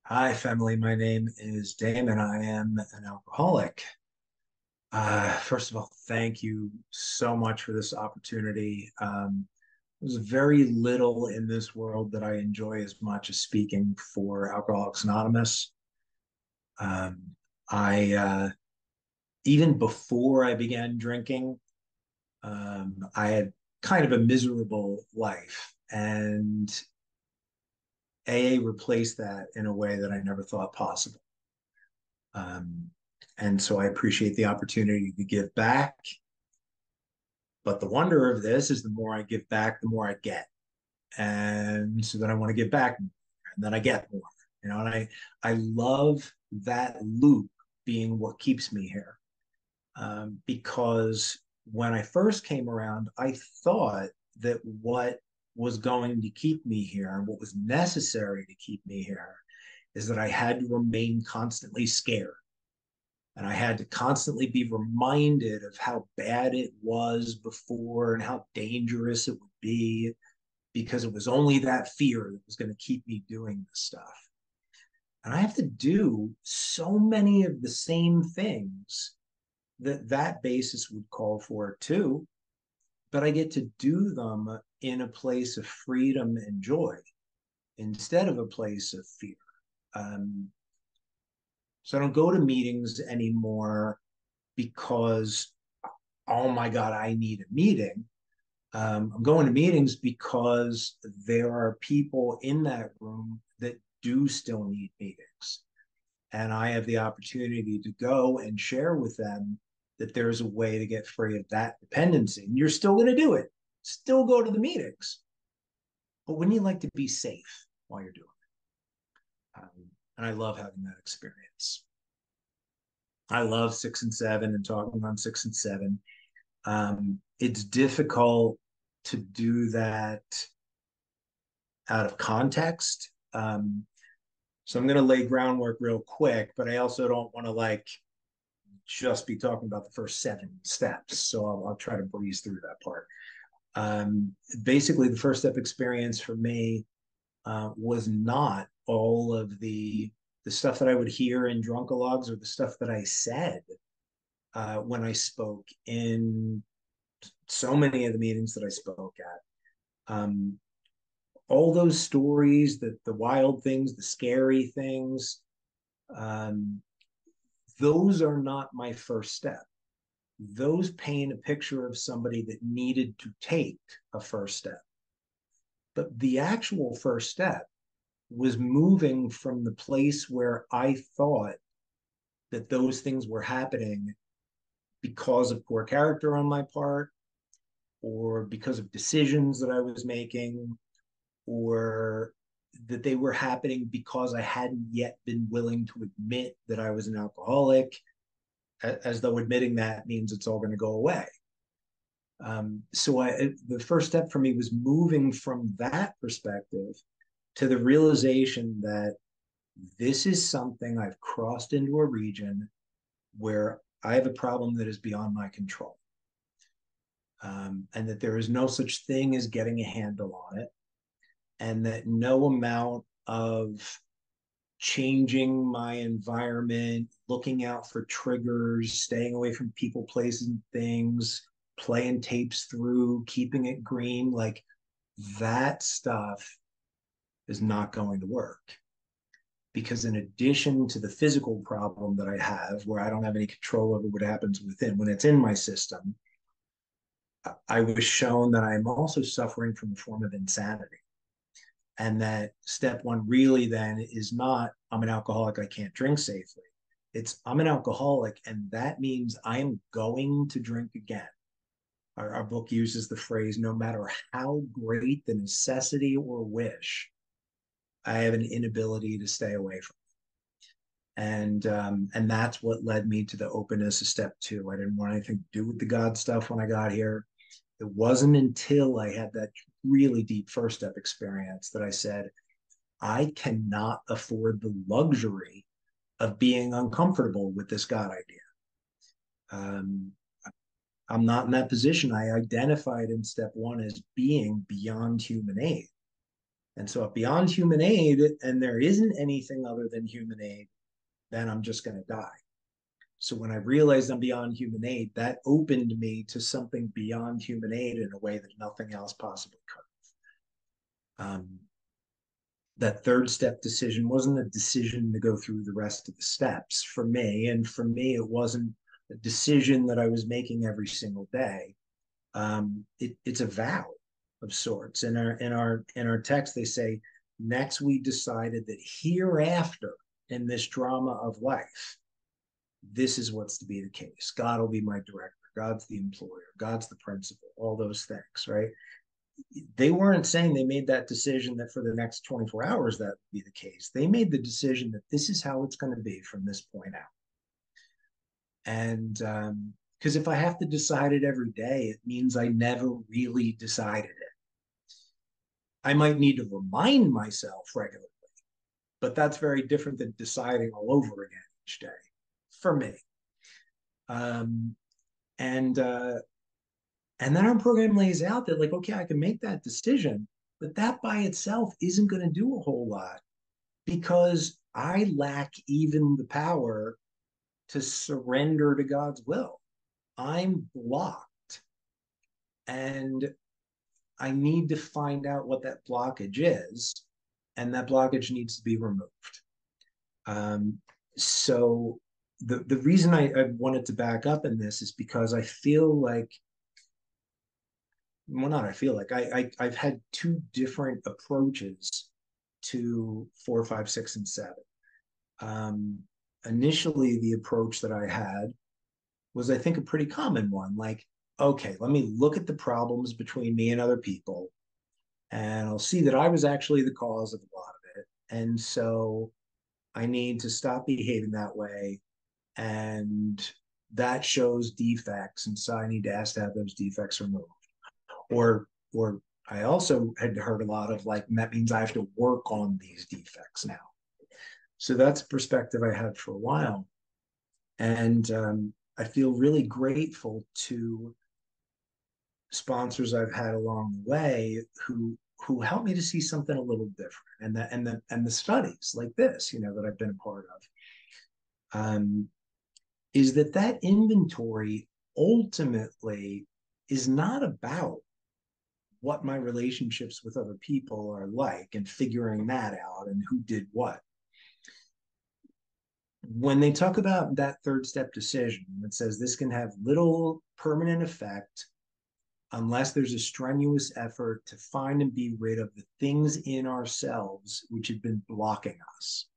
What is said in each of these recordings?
Hi, family. My name is Damon. I am an alcoholic. First of all, thank you so much for this opportunity. There's very little in this world that I enjoy as much as speaking for Alcoholics Anonymous. Um, I Even before I began drinking, I had kind of a miserable life, and AA replaced that in a way that I never thought possible. Um, and so I appreciate the opportunity to give back. But the wonder of this is the more I give back, the more I get. And so then I want to give back more, and then I get more. And I love that loop being what keeps me here. Because when I first came around, I thought that what was going to keep me here and what was necessary to keep me here is that I had to remain constantly scared. And I had to constantly be reminded of how bad it was before and how dangerous it would be, because it was only that fear that was going to keep me doing this stuff. And I have to do so many of the same things that that basis would call for too, but I get to do them in a place of freedom and joy instead of a place of fear. Um, so I don't go to meetings anymore because, oh my God, I need a meeting. I'm going to meetings because there are people in that room that do still need meetings. And I have the opportunity to go and share with them that there's a way to get free of that dependency. And you're still going to do it, still go to the meetings. But wouldn't you like to be safe while you're doing it? And I love having that experience. I love 6 and 7 and talking on 6 and 7. It's difficult to do that out of context. So I'm going to lay groundwork real quick, but I also don't want to just be talking about the first 7 steps. So I'll try to breeze through that part. Basically, the first step experience for me was not all of the stuff that I would hear in drunkalogs or the stuff that I said when I spoke in so many of the meetings that I spoke at. All those stories, the wild things, the scary things, um, those are not my first step. Those paint a picture of somebody that needed to take a first step. But the actual first step was moving from the place where I thought that those things were happening because of poor character on my part, or because of decisions that I was making, or that they were happening because I hadn't yet been willing to admit that I was an alcoholic, as though admitting that means it's all going to go away. The first step for me was moving from that perspective to the realization that this is something I've crossed into a region where I have a problem that is beyond my control. And that there is no such thing as getting a handle on it, and that no amount of changing my environment, looking out for triggers, staying away from people, places, and things, playing tapes through, keeping it green, like that stuff is not going to work. Because in addition to the physical problem that I have, where I don't have any control over what happens within when it's in my system, I was shown that I'm also suffering from a form of insanity. And that step one really then is not, I'm an alcoholic, I can't drink safely. It's, I'm an alcoholic, and that means I am going to drink again. Our book uses the phrase, no matter how great the necessity or wish, I have an inability to stay away from it. And that's what led me to the openness of step two. I didn't want anything to do with the God stuff when I got here. It wasn't until I had that really deep first step experience that I said, I cannot afford the luxury of being uncomfortable with this God idea. Um, I'm not in that position. I identified in step one as being beyond human aid. And so if beyond human aid and there isn't anything other than human aid, then I'm just going to die. So when I realized I'm beyond human aid, that opened me to something beyond human aid in a way that nothing else possibly could. That third step decision wasn't a decision to go through the rest of the steps for me. And for me, it wasn't a decision that I was making every single day. It's a vow of sorts. In our text, they say, next we decided that hereafter in this drama of life, this is what's to be the case. God will be my director. God's the employer. God's the principal. All those things, right? They weren't saying they made that decision that for the next 24 hours that would be the case. They made the decision that this is how it's going to be from this point out. And because if I have to decide it every day, it means I never really decided it. I might need to remind myself regularly, but that's very different than deciding all over again each day for me. Um, and and then our program lays out that, like, okay, I can make that decision, but that by itself isn't going to do a whole lot because I lack even the power to surrender to God's will. I'm blocked, and I need to find out what that blockage is, and that blockage needs to be removed. So the reason I wanted to back up in this is because I feel like, well, not I feel like I've had two different approaches to 4, 5, 6, and 7. Um, Initially, the approach that I had was, I think, a pretty common one. Like, okay, let me look at the problems between me and other people, and I'll see that I was actually the cause of a lot of it. And so I need to stop behaving that way. And that shows defects. And so I need to ask to have those defects removed. Or I also had heard a lot of, like, that means I have to work on these defects now. So that's a perspective I had for a while. And I feel really grateful to sponsors I've had along the way who helped me to see something a little different. And the studies like this, that I've been a part of, is that inventory ultimately is not about what my relationships with other people are like and figuring that out and who did what. When they talk about that third step decision, it says this can have little permanent effect unless there's a strenuous effort to find and be rid of the things in ourselves which have been blocking us.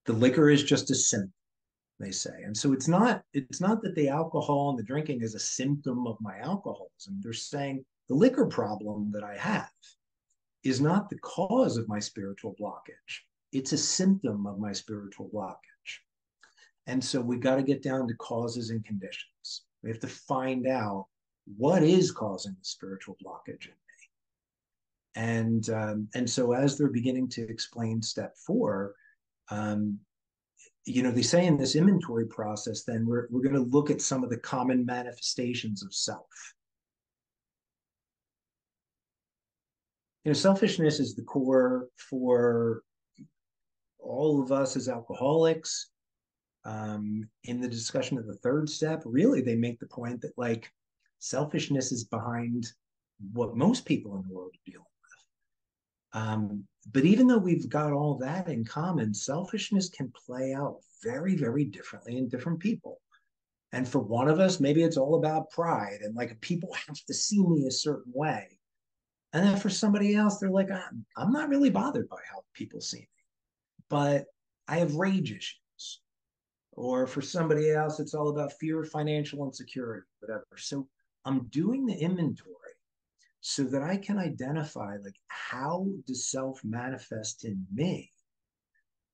The liquor is just a symptom, they say. And so it's not that the alcohol and the drinking is a symptom of my alcoholism. They're saying the liquor problem that I have is not the cause of my spiritual blockage. It's a symptom of my spiritual blockage. And so we got to get down to causes and conditions. We have to find out what is causing the spiritual blockage in me. And so as they're beginning to explain step 4, they say in this inventory process, then we're going to look at some of the common manifestations of self. Selfishness is the core for all of us as alcoholics. In the discussion of the third step, really, they make the point that, like, selfishness is behind what most people in the world are dealing with. But even though we've got all that in common, selfishness can play out very, very differently in different people. And for one of us, maybe it's all about pride and, like, people have to see me a certain way. And then for somebody else, they're like, I'm not really bothered by how people see me, but I have rage issues. Or for somebody else, it's all about fear of financial insecurity, whatever. So I'm doing the inventory so that I can identify, like, how does self manifest in me,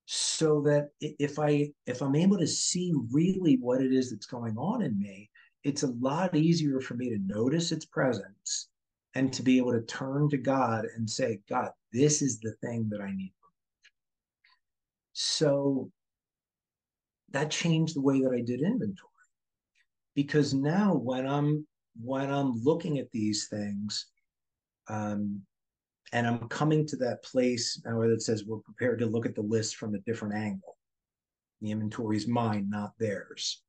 so that if I'm able to see really what it is that's going on in me, it's a lot easier for me to notice its presence and to be able to turn to God and say, God, this is the thing that I need. So that changed the way that I did inventory, because now when I'm looking at these things, And I'm coming to that place where it says we're prepared to look at the list from a different angle. The inventory is mine, not theirs.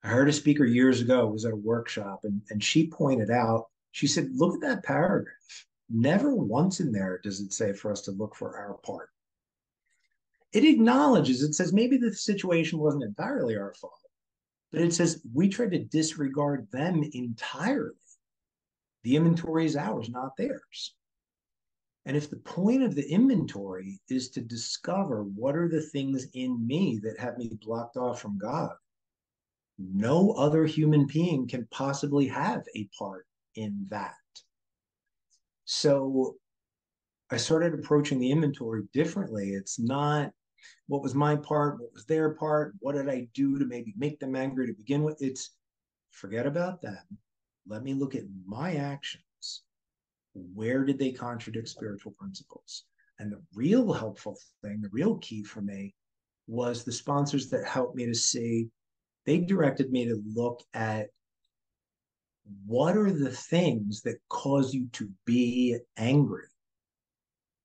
I heard a speaker years ago, was at a workshop, and she pointed out, she said, look at that paragraph. Never once in there does it say for us to look for our part. It acknowledges, it says maybe the situation wasn't entirely our fault, but it says we tried to disregard them entirely. The inventory is ours, not theirs. And if the point of the inventory is to discover what are the things in me that have me blocked off from God, no other human being can possibly have a part in that. So I started approaching the inventory differently. It's not what was my part, what was their part, what did I do to maybe make them angry to begin with. It's forget about them. Let me look at my actions. Where did they contradict spiritual principles? And the real helpful thing, the real key for me was the sponsors that helped me to see, they directed me to look at what are the things that cause you to be angry.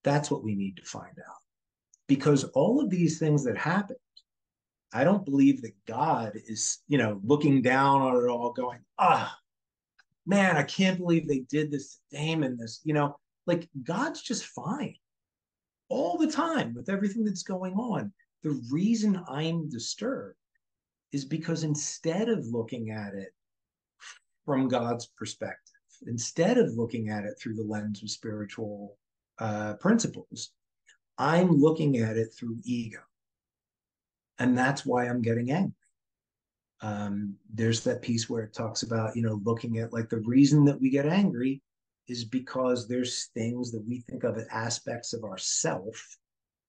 That's what we need to find out. Because all of these things that happened, I don't believe that God is, looking down on it all going, man, I can't believe they did this to Damon, like God's just fine all the time with everything that's going on. The reason I'm disturbed is because instead of looking at it from God's perspective, instead of looking at it through the lens of spiritual principles, I'm looking at it through ego. And that's why I'm getting angry. There's that piece where it talks about, looking at like the reason that we get angry is because there's things that we think of as aspects of ourself,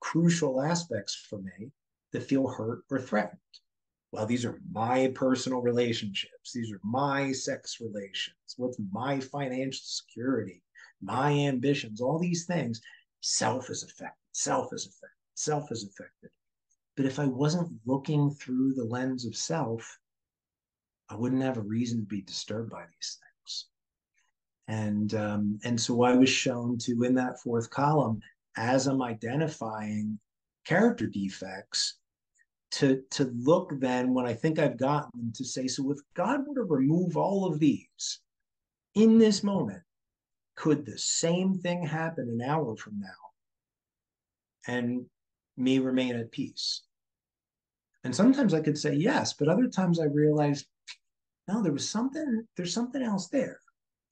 crucial aspects for me, that feel hurt or threatened. Well, these are my personal relationships. These are my sex relations. What's my financial security, my ambitions, all these things. Self is affected. Self is affected. Self is affected. But if I wasn't looking through the lens of self, I wouldn't have a reason to be disturbed by these things. And so I was shown to, in that fourth column, as I'm identifying character defects, to look then when I think I've gotten them to say, so if God were to remove all of these in this moment, could the same thing happen an hour from now and me remain at peace? And sometimes I could say yes, but other times I realized, no, there's something else there.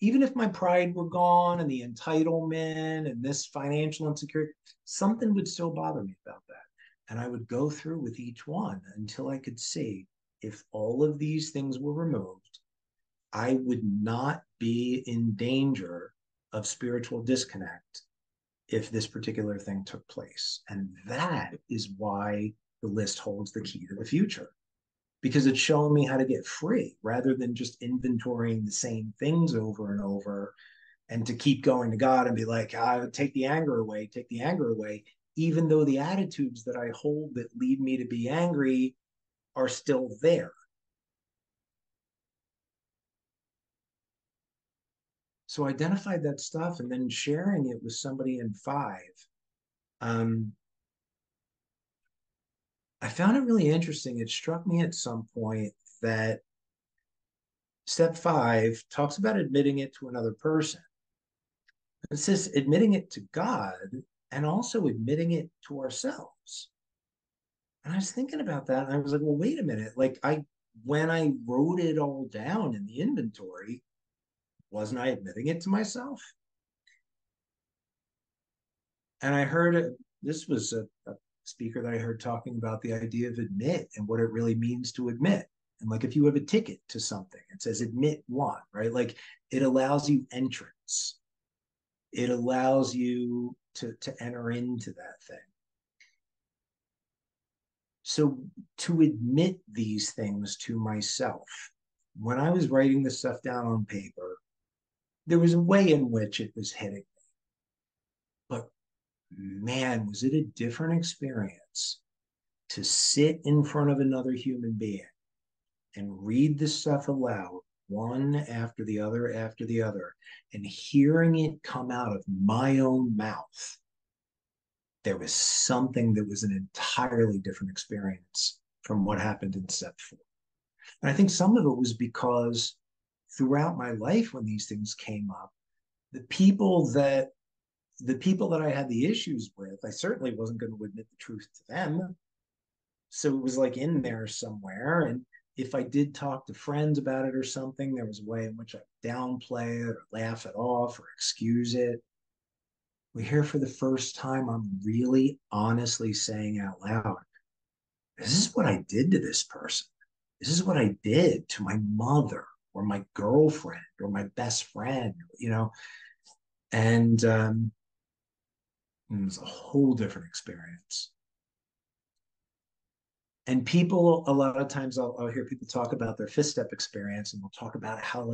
Even if my pride were gone and the entitlement and this financial insecurity, something would still bother me about that. And I would go through with each one until I could see if all of these things were removed, I would not be in danger of spiritual disconnect if this particular thing took place. And that is why the list holds the key to the future, because it's showing me how to get free rather than just inventorying the same things over and over, and to keep going to God and be like, take the anger away, take the anger away, even though the attitudes that I hold that lead me to be angry are still there. So I identified that stuff and then sharing it with somebody in five. Um, I found it really interesting. It struck me at some point that step five talks about admitting it to another person. It says admitting it to God and also admitting it to ourselves. And I was thinking about that, and I was like, well, wait a minute. Like when I wrote it all down in the inventory, wasn't I admitting it to myself? And I heard it. This was a speaker that I heard talking about the idea of admit and what it really means to admit. And like if you have a ticket to something, it says admit one, right? Like it allows you entrance. It allows you to enter into that thing. So to admit these things to myself, when I was writing this stuff down on paper, there was a way in which it was hitting me. But man, was it a different experience to sit in front of another human being and read this stuff aloud one after the other, and hearing it come out of my own mouth, there was something that was an entirely different experience from what happened in step four. And I think some of it was because throughout my life, when these things came up, the people that the people that I had the issues with, I certainly wasn't going to admit the truth to them. So it was like in there somewhere. And if I did talk to friends about it or something, there was a way in which I downplay it or laugh it off or excuse it. We hear for the first time, I'm really honestly saying out loud, this is what I did to this person. This is what I did to my mother or my girlfriend or my best friend, and it was a whole different experience. And people, a lot of times I'll hear people talk about their fifth step experience, and they'll talk about how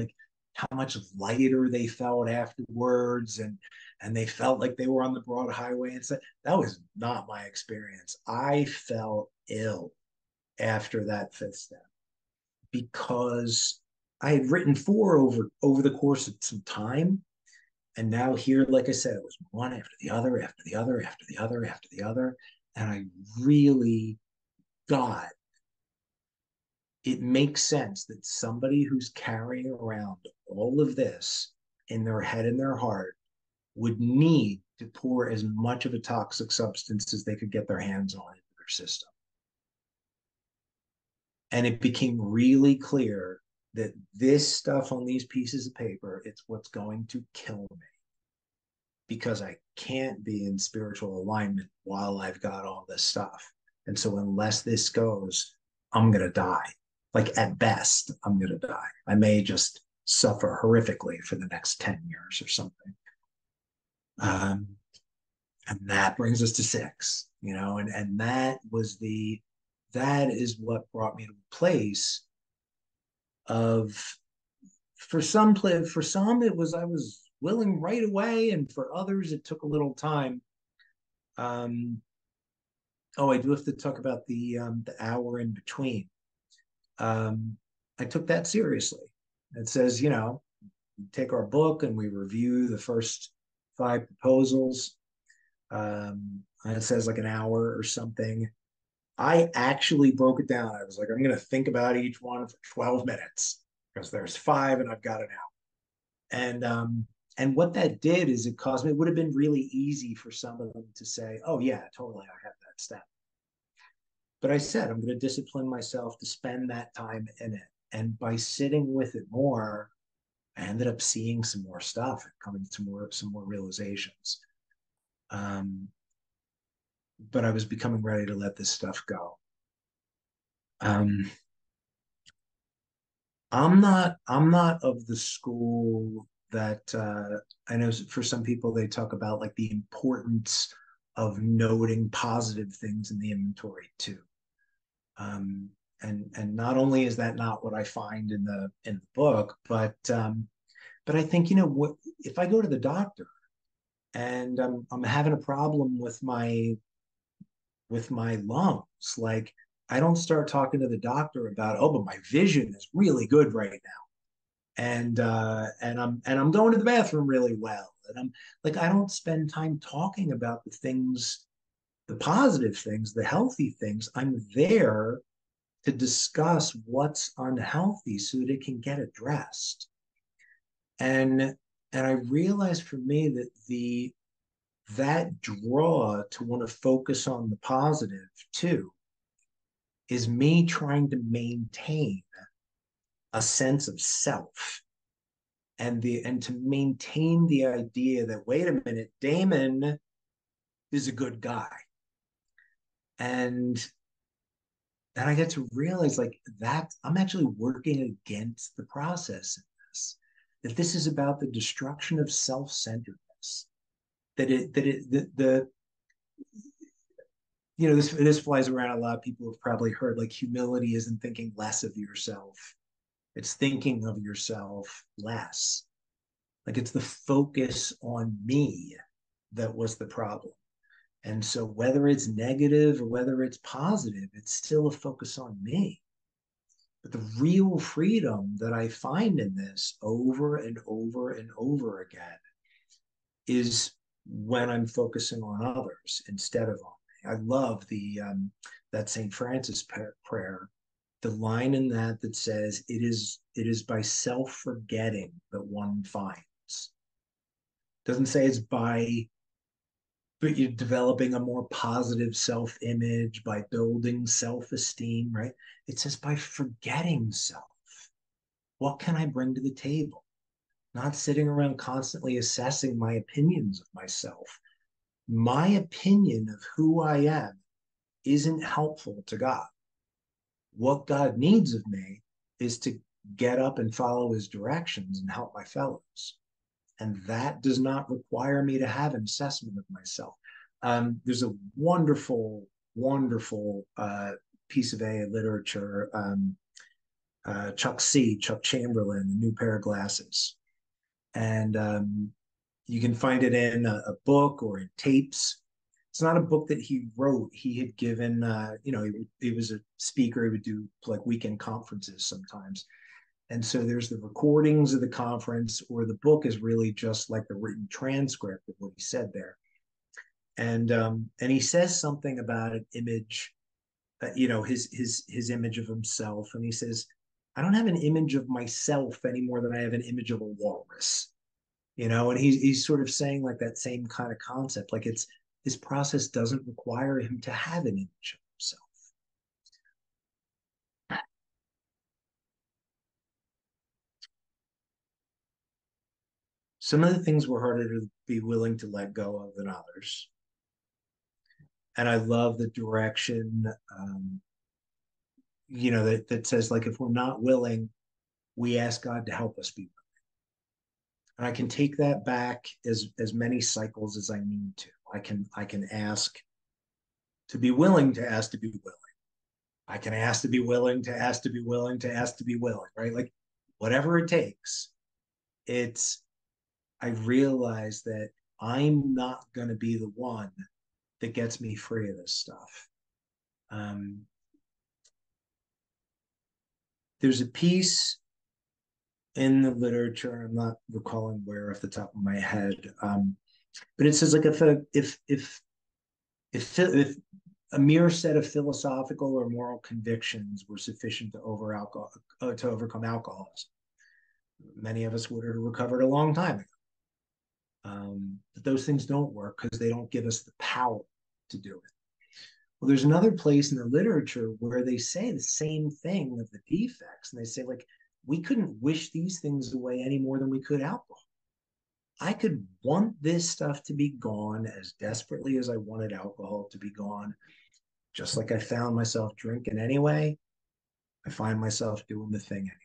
much lighter they felt afterwards, and they felt like they were on the broad highway and said that was not my experience. I felt ill after that fifth step because I had written four over the course of some time. And now here, like I said, it was one after the other, after the other, after the other, after the other. And I really got it makes sense that somebody who's carrying around all of this in their head and their heart would need to pour as much of a toxic substance as they could get their hands on into their system. And it became really clear that this stuff on these pieces of paper, it's what's going to kill me because I can't be in spiritual alignment while I've got all this stuff. And so unless this goes, I'm going to die. Like at best, I'm going to die. I may just suffer horrifically for the next 10 years or something. Um, and that brings us to six, and that is what brought me to a place of, for some it was I was willing right away, and for others it took a little time. I do have to talk about the hour in between. I took that seriously. It says, we take our book and we review the first five proposals. And it says like an hour or something. I actually broke it down. I was like, I'm going to think about each one for 12 minutes because there's five and I've got an hour. And what that did is it caused me, it would have been really easy for some of them to say, oh, yeah, totally, I have that step. But I said, I'm going to discipline myself to spend that time in it. And by sitting with it more, I ended up seeing some more stuff and coming to some more realizations. But I was becoming ready to let this stuff go. I'm not of the school that I know for some people they talk about like the importance of noting positive things in the inventory too. And not only is that not what I find in the book, but I think if I go to the doctor and I'm having a problem with my lungs, like I don't start talking to the doctor about, oh, but my vision is really good right now, and I'm going to the bathroom really well, and I'm like I don't spend time talking about the things, the positive things, the healthy things. I'm there to discuss what's unhealthy so that it can get addressed. And I realized for me that draw to want to focus on the positive too is me trying to maintain a sense of self and to maintain the idea that wait a minute, Damon is a good guy. And I get to realize like that I'm actually working against the process in this, that this is about the destruction of self-centeredness, this flies around a lot. Of people have probably heard like humility isn't thinking less of yourself, it's thinking of yourself less. Like it's the focus on me that was the problem. And so whether it's negative or whether it's positive, it's still a focus on me. But the real freedom that I find in this over and over and over again is when I'm focusing on others instead of on me. I love the that St. Francis prayer, the line in that that says, it is by self-forgetting that one finds. Doesn't say it's by, but you're developing a more positive self-image, by building self-esteem, right? It says by forgetting self. What can I bring to the table? Not sitting around constantly assessing my opinions of myself. My opinion of who I am isn't helpful to God. What God needs of me is to get up and follow his directions and help my fellows. And that does not require me to have an assessment of myself. There's a wonderful, wonderful piece of AA literature, Chuck Chamberlain, A New Pair of Glasses. And you can find it in a book or in tapes. It's not a book that he wrote. He had given, he was a speaker. He would do like weekend conferences sometimes. And so there's the recordings of the conference, or the book is really just like the written transcript of what he said there. And he says something about an image, his image of himself, and he says, "I don't have an image of myself any more than I have an image of a walrus." And he's sort of saying like that same kind of concept, like his process doesn't require him to have an image of himself. Some of the things were harder to be willing to let go of than others. And I love the direction, that says, like, if we're not willing, we ask God to help us be willing. And I can take that back as many cycles as I need to. I can ask to be willing to ask to be willing. I can ask to be willing to ask to be willing to ask to be willing, right? Like whatever it takes. It's I realize that I'm not going to be the one that gets me free of this stuff. Um, there's a piece in the literature. I'm not recalling where off the top of my head, but it says like if a mere set of philosophical or moral convictions were sufficient to overcome alcoholism, many of us would have recovered a long time ago. But those things don't work because they don't give us the power to do it. Well, there's another place in the literature where they say the same thing of the defects, and they say like we couldn't wish these things away any more than we could alcohol. I could want this stuff to be gone as desperately as I wanted alcohol to be gone. Just like I found myself drinking anyway, I find myself doing the thing anyway.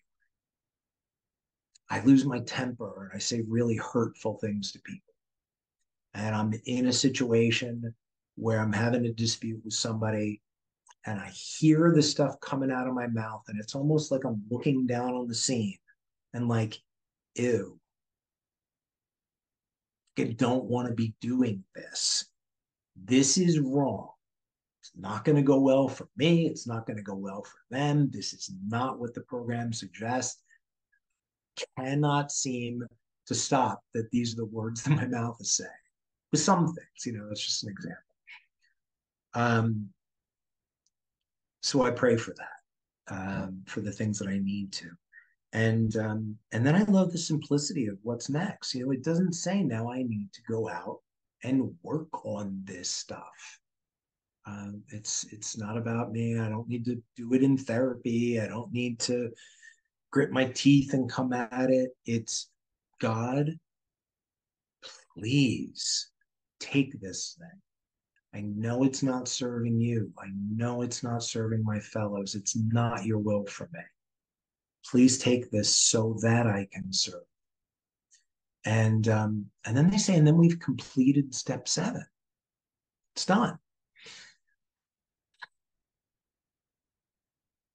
I lose my temper and I say really hurtful things to people. And I'm in a situation where I'm having a dispute with somebody and I hear the stuff coming out of my mouth, and it's almost like I'm looking down on the scene and like, ew, I don't want to be doing this. This is wrong. It's not going to go well for me. It's not going to go well for them. This is not what the program suggests. Cannot seem to stop that these are the words that my mouth is saying. With some things, that's just an example. So I pray for that, for the things that I need to. And then I love the simplicity of what's next. It doesn't say now I need to go out and work on this stuff. It's not about me. I don't need to do it in therapy. I don't need to grit my teeth and come at it. It's God, please take this thing. I know it's not serving you. I know it's not serving my fellows. It's not your will for me. Please take this so that I can serve. And then they say, and then we've completed step 7. It's done.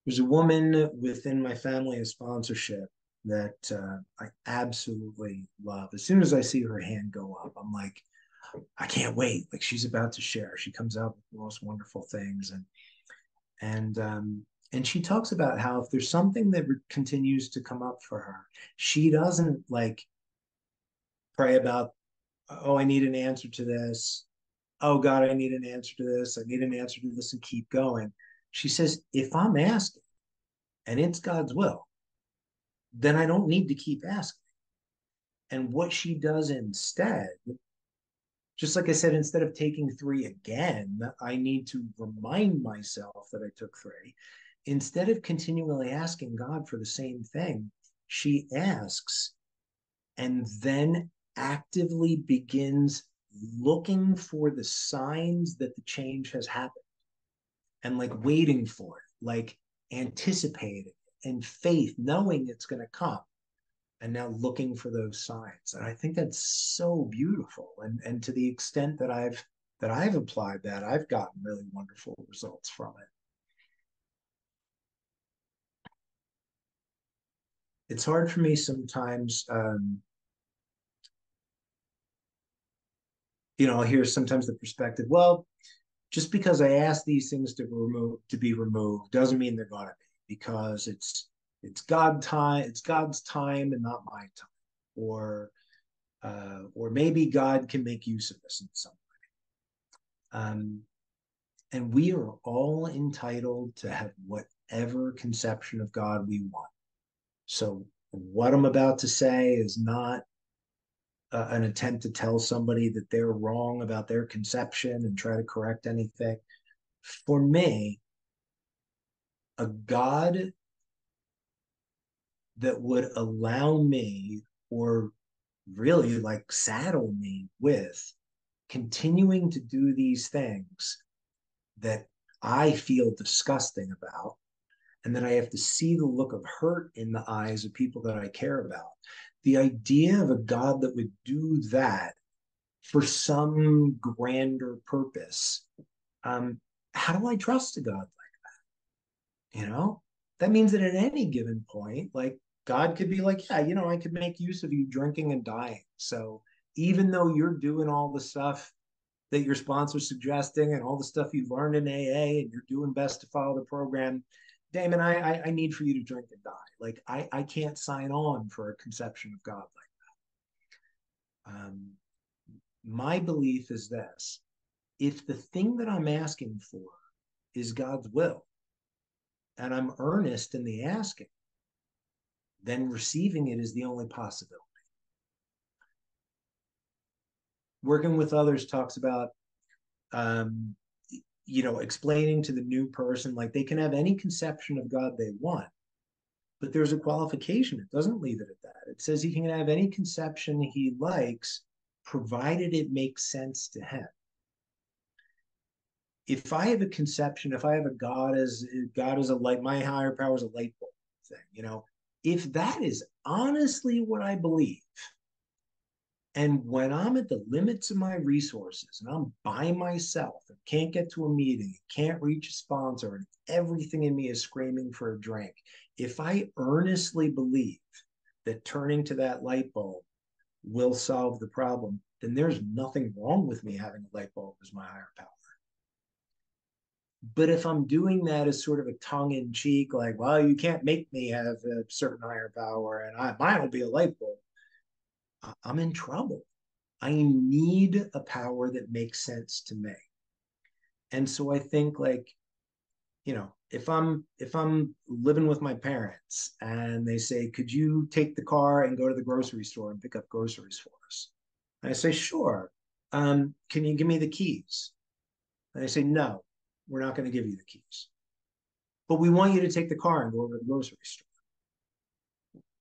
There's a woman within my family of sponsorship that I absolutely love. As soon as I see her hand go up, I'm like, I can't wait. Like she's about to share. She comes out with the most wonderful things, and And she talks about how if there's something that continues to come up for her, she doesn't like pray about, oh, I need an answer to this. Oh, God, I need an answer to this. I need an answer to this, and keep going. She says, if I'm asking and it's God's will, then I don't need to keep asking. And what she does instead, just like I said, instead of taking three again, I need to remind myself that I took three. Instead of continually asking God for the same thing, she asks and then actively begins looking for the signs that the change has happened and like waiting for it, like anticipating and faith, knowing it's going to come and now looking for those signs. And I think that's so beautiful. And to the extent that I've applied that, I've gotten really wonderful results from it. It's hard for me sometimes. I'll hear sometimes the perspective, well, just because I ask these things to be removed doesn't mean they're going to be, because it's God's time and not my time, or maybe God can make use of this in some way. And we are all entitled to have whatever conception of God we want. So what I'm about to say is not an attempt to tell somebody that they're wrong about their conception and try to correct anything. For me, a God that would allow me, or really like saddle me with continuing to do these things that I feel disgusting about, and then I have to see the look of hurt in the eyes of people that I care about. The idea of a God that would do that for some grander purpose, um, how do I trust a God like that means that at any given point, like God could be like, yeah, I could make use of you drinking and dying. So even though you're doing all the stuff that your sponsor's suggesting and all the stuff you learned in AA and you're doing best to follow the program, Damon, I need for you to drink and die. Like I can't sign on for a conception of God like that. My belief is this: if the thing that I'm asking for is God's will, and I'm earnest in the asking, then receiving it is the only possibility. Working with others talks about, um, explaining to the new person, like they can have any conception of God they want, but there's a qualification. It doesn't leave it at that. It says he can have any conception he likes, provided it makes sense to him. If I have a conception, if I have a God as a light, my higher power is a light bulb thing, if that is honestly what I believe, and when I'm at the limits of my resources and I'm by myself and can't get to a meeting, can't reach a sponsor, and everything in me is screaming for a drink, if I earnestly believe that turning to that light bulb will solve the problem, then there's nothing wrong with me having a light bulb as my higher power. But if I'm doing that as sort of a tongue in cheek, like, well, you can't make me have a certain higher power and mine will be a light bulb, I'm in trouble. I need a power that makes sense to me. And so I think, like, if I'm living with my parents and they say, could you take the car and go to the grocery store and pick up groceries for us? And I say, sure. Can you give me the keys? And they say, no, we're not going to give you the keys. But we want you to take the car and go over to the grocery store.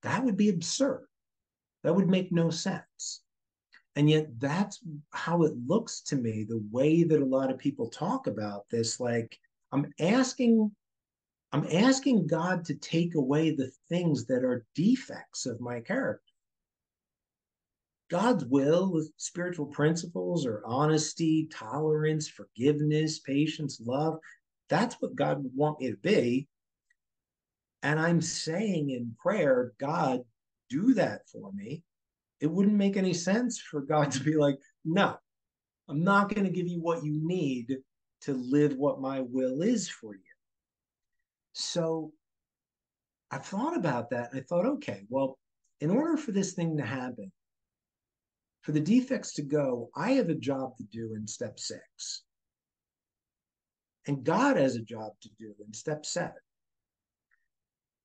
That would be absurd. That would make no sense. And yet that's how it looks to me, the way that a lot of people talk about this. Like, I'm asking I'm asking God to take away the things that are defects of my character. God's will with spiritual principles or honesty, tolerance, forgiveness, patience, love. That's what God would want me to be. And I'm saying in prayer, God, do that for me. It wouldn't make any sense for God to be like, no, I'm not going to give you what you need to live what my will is for you. So I thought about that and I thought, okay, well, in order for this thing to happen, for the defects to go, I have a job to do in step 6. And God has a job to do in step 7.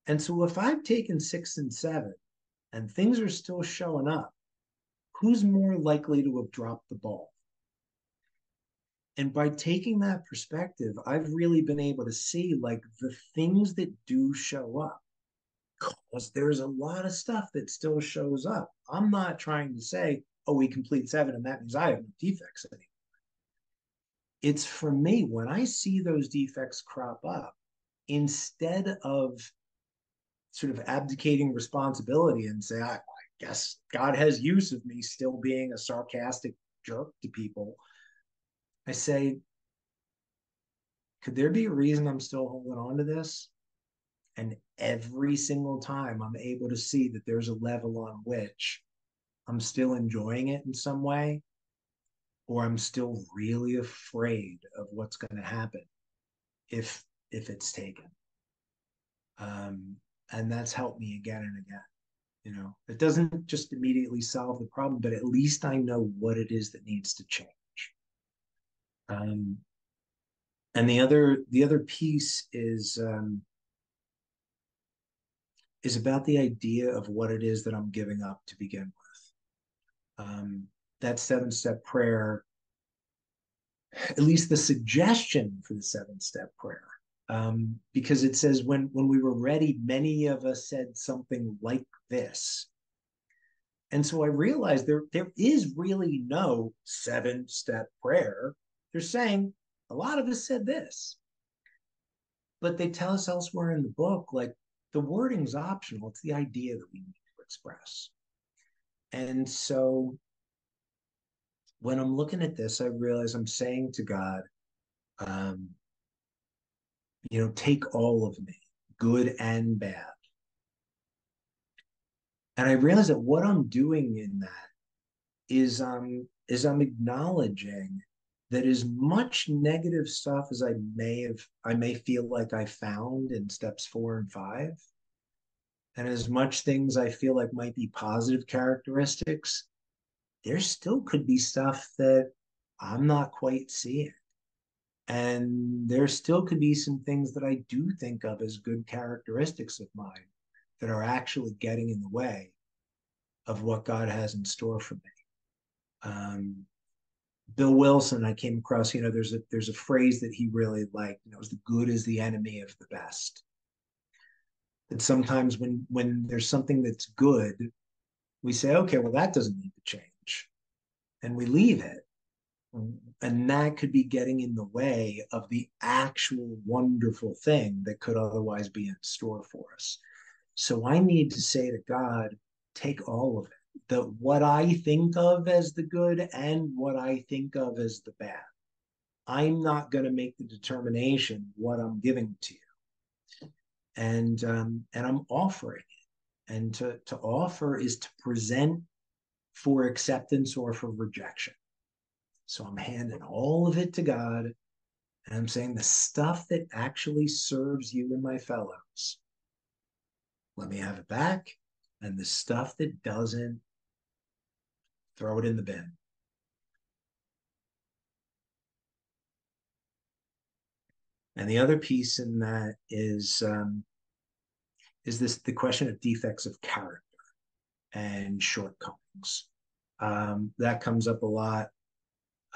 And so if I've taken 6 and 7 and things are still showing up, who's more likely to have dropped the ball? And by taking that perspective, I've really been able to see like the things that do show up. Because there's a lot of stuff that still shows up. I'm not trying to say, oh, we complete 7 and that means I have no defects anymore. It's for me, when I see those defects crop up, instead of sort of abdicating responsibility and say, I guess God has use of me still being a sarcastic jerk to people, I say, could there be a reason I'm still holding on to this? And every single time I'm able to see that there's a level on which I'm still enjoying it in some way, or I'm still really afraid of what's going to happen if it's taken. And that's helped me again and again. It doesn't just immediately solve the problem, but at least I know what it is that needs to change. Um, and the other piece is about the idea of what it is that I'm giving up to begin with. That 7-step prayer, at least the suggestion for the 7-step prayer, because it says when we were ready, many of us said something like this. And so I realized there is really no 7-step prayer. They're saying a lot of us said this, but they tell us elsewhere in the book, like the wording's optional. It's the idea that we need to express. And so when I'm looking at this, I realize I'm saying to God, um, take all of me, good and bad. And I realize that what I'm doing in that is I'm acknowledging that as much negative stuff as I may feel like I found in steps 4 and 5, and as much things I feel like might be positive characteristics, there still could be stuff that I'm not quite seeing. And there still could be some things that I do think of as good characteristics of mine that are actually getting in the way of what God has in store for me. Bill Wilson, I came across, there's a phrase that he really liked, it was the good is the enemy of the best. And sometimes when there's something that's good, we say, okay, well, that doesn't need to change. And we leave it. And that could be getting in the way of the actual wonderful thing that could otherwise be in store for us. So I need to say to God, take all of it. What I think of as the good and what I think of as the bad. I'm not going to make the determination what I'm giving to you, and I'm offering it. And to offer is to present for acceptance or for rejection. So I'm handing all of it to God, and I'm saying the stuff that actually serves you and my fellows, let me have it back, and the stuff that doesn't, throw it in the bin. And the other piece in that is this the question of defects of character and shortcomings. That comes up a lot.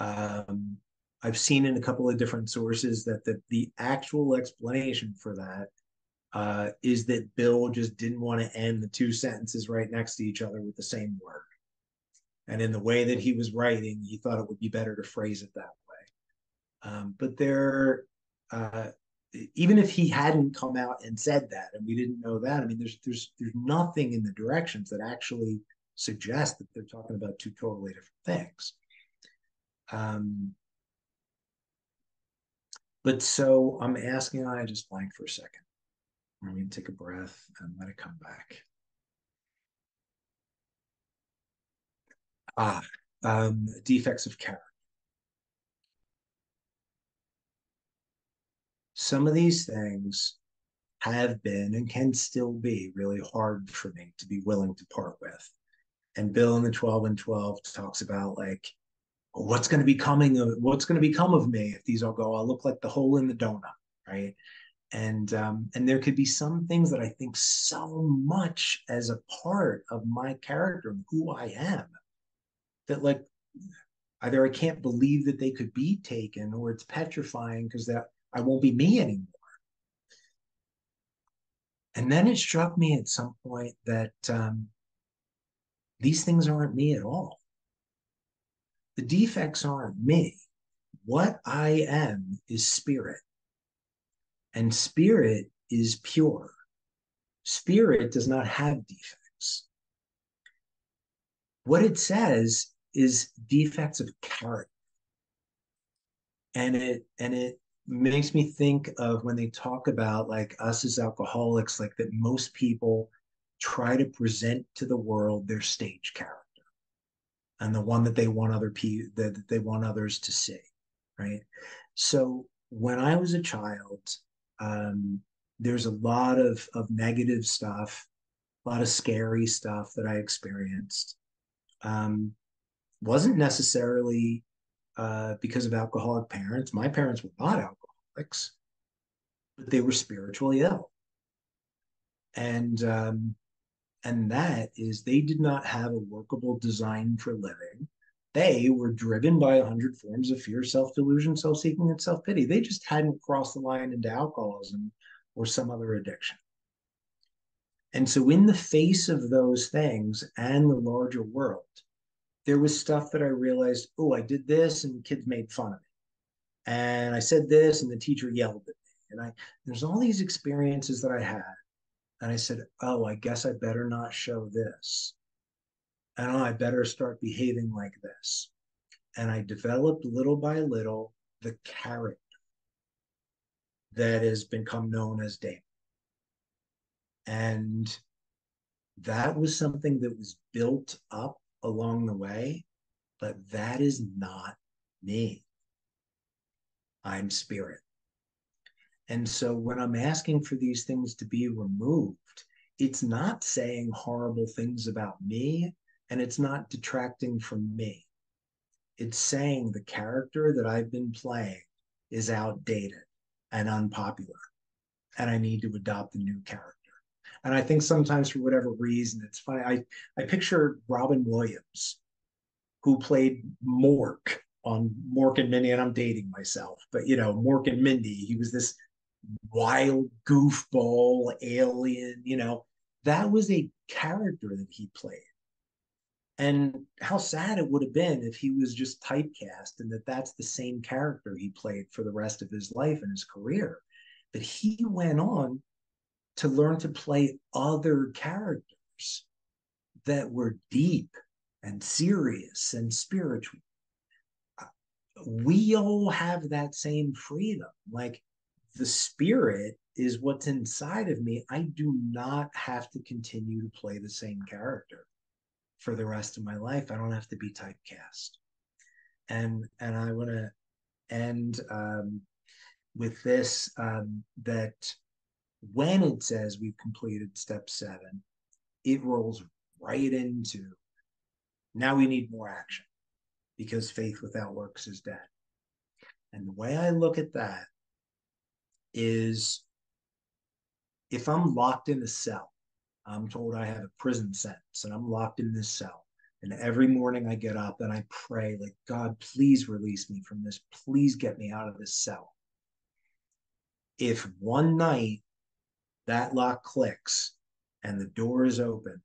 I've seen in a couple of different sources that the actual explanation for that is that Bill just didn't want to end the 2 sentences right next to each other with the same word. And in the way that he was writing, he thought it would be better to phrase it that way. But uh, even if he hadn't come out and said that, and we didn't know that, I mean, there's nothing in the directions that actually suggest that they're talking about two totally different things. But so I'm asking, I just blank for a second. I'm going to take a breath and let it come back. Defects of character. Some of these things have been and can still be really hard for me to be willing to part with. And Bill in the 12 and 12 talks about like, what's going to become of me if these all go? I'll look like the hole in the donut, right? And there could be some things that I think so much as a part of my character and who I am that like either I can't believe that they could be taken or it's petrifying because that I won't be me anymore. And then it struck me at some point that these things aren't me at all. The defects aren't me. What I am is spirit, and spirit is pure. Spirit does not have defects. What it says is defects of character. And it makes me think of when they talk about like us as alcoholics, like that most people try to present to the world their stage character and the one that they want other people that they want others to see, right? So when I was a child, um, there's a lot of negative stuff, a lot of scary stuff that I experienced. Um, wasn't necessarily because of alcoholic parents. My parents were not alcoholics, but they were spiritually ill, and that is they did not have a workable design for living. They were driven by 100 forms of fear, self-delusion, self-seeking, and self-pity. They just hadn't crossed the line into alcoholism or some other addiction. And so, in the face of those things and the larger world, there was stuff that I realized, oh, I did this and kids made fun of me. And I said this and the teacher yelled at me. And there's all these experiences that I had. And I said, oh, I guess I better not show this. And I better start behaving like this. And I developed little by little the character that has become known as Damon. And that was something that was built up along the way, but that is not me. I'm spirit. And so when I'm asking for these things to be removed, it's not saying horrible things about me and it's not detracting from me. It's saying the character that I've been playing is outdated and unpopular, and I need to adopt a new character. And I think sometimes for whatever reason, it's funny. I picture Robin Williams, who played Mork on Mork and Mindy, and I'm dating myself, but Mork and Mindy, he was this wild goofball alien, that was a character that he played. And how sad it would have been if he was just typecast and that's the same character he played for the rest of his life and his career. But he went on to learn to play other characters that were deep and serious and spiritual. We all have that same freedom. Like the spirit is what's inside of me. I do not have to continue to play the same character for the rest of my life. I don't have to be typecast. And I want to end with this, that when it says we've completed step 7, it rolls right into now we need more action because faith without works is dead. And the way I look at that is if I'm locked in a cell, I'm told I have a prison sentence and I'm locked in this cell. And every morning I get up and I pray, like, God, please release me from this. Please get me out of this cell. If one night that lock clicks and the door is open,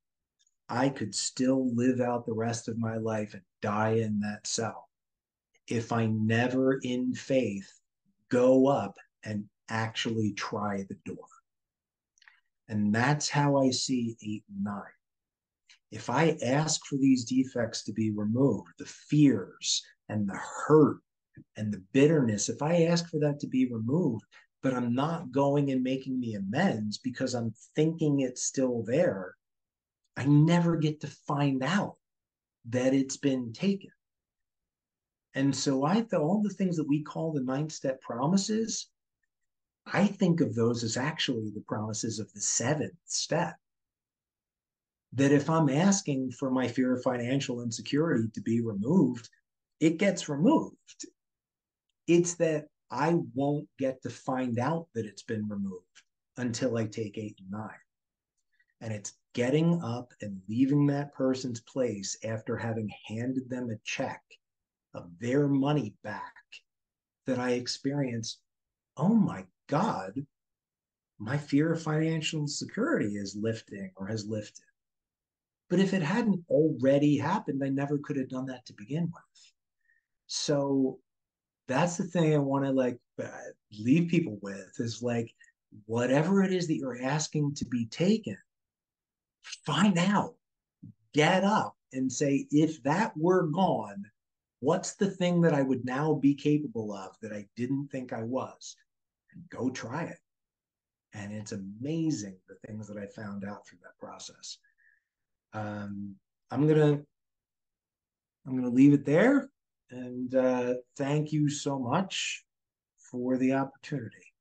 I could still live out the rest of my life and die in that cell if I never in faith go up and actually try the door. And that's how I see 8 and 9. If I ask for these defects to be removed, the fears and the hurt and the bitterness, if I ask for that to be removed, but I'm not going and making the amends because I'm thinking it's still there, I never get to find out that it's been taken. And so I thought all the things that we call the 9 step promises, I think of those as actually the promises of the seventh step. That if I'm asking for my fear of financial insecurity to be removed, it gets removed. It's that I won't get to find out that it's been removed until I take 8 and 9. And it's getting up and leaving that person's place after having handed them a check of their money back that I experience, oh my God, my fear of financial insecurity is lifting or has lifted. But if it hadn't already happened, I never could have done that to begin with. So that's the thing I want to leave people with is like, whatever it is that you're asking to be taken, find out, get up and say, if that were gone, what's the thing that I would now be capable of that I didn't think I was? And go try it. And it's amazing the things that I found out through that process. Um, I'm gonna I'm gonna leave it there, and thank you so much for the opportunity.